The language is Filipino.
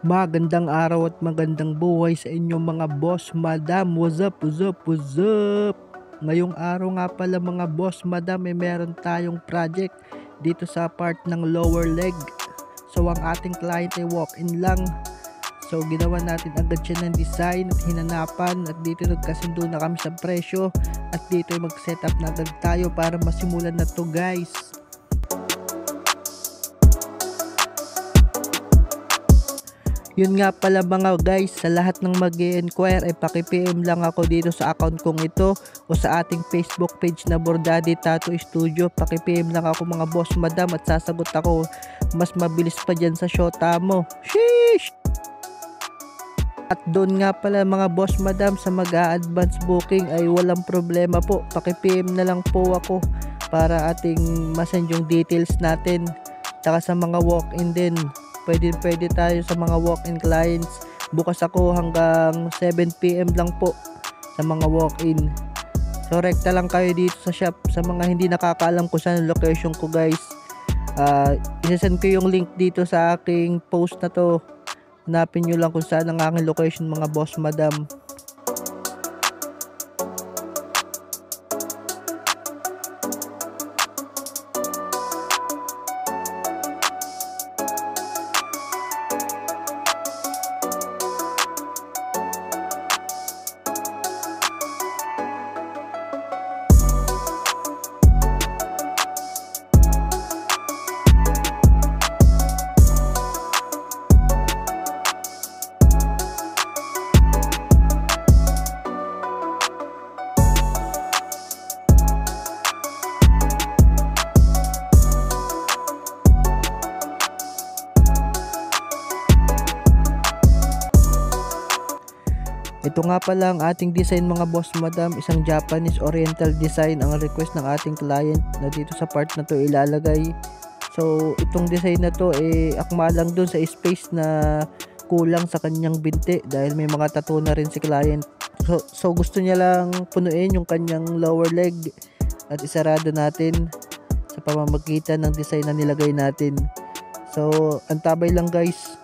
Magandang araw at magandang buhay sa inyong mga boss, madam. What's up, what's up, what's up? Ngayong araw nga pala mga boss, madam, meron tayong project dito sa part ng lower leg. So ang ating client ay walk-in lang. So ginawa natin agad siya ng design at hinanapan, at dito nagkasundo na kami sa presyo, at dito ay mag-setup na agad tayo para masimulan na to, guys. Yun nga pala mga guys, sa lahat ng mag-i-inquire ay paki-PM lang ako dito sa account kong ito o sa ating Facebook page na Bordaddy Tattoo Studio. Paki-PM lang ako mga boss madam at sasagot ako. Mas mabilis pa dyan sa shota mo. Sheesh! At doon nga pala mga boss madam, sa mag-a-advance booking ay walang problema po. Paki-PM na lang po ako para ating masend yung details natin. Tsaka sa mga walk-in din, pwede tayo sa mga walk-in clients. Bukas ako hanggang 7 PM lang po sa mga walk-in. So rekta lang kayo dito sa shop. Sa mga hindi nakakaalam kung saan ang location ko guys, isasend ko yung link dito sa aking post na to. Hanapin nyo lang kung saan ang aking location mga boss madam. Ito nga pala ang ating design mga boss madam, isang Japanese Oriental design ang request ng ating client na dito sa part na to ilalagay. So itong design na to akma lang dun sa space na kulang sa kanyang binti dahil may mga tattoo na rin si client. So gusto niya lang punuin yung kanyang lower leg at isarado natin sa pamamagitan ng design na nilagay natin. So antabay lang guys.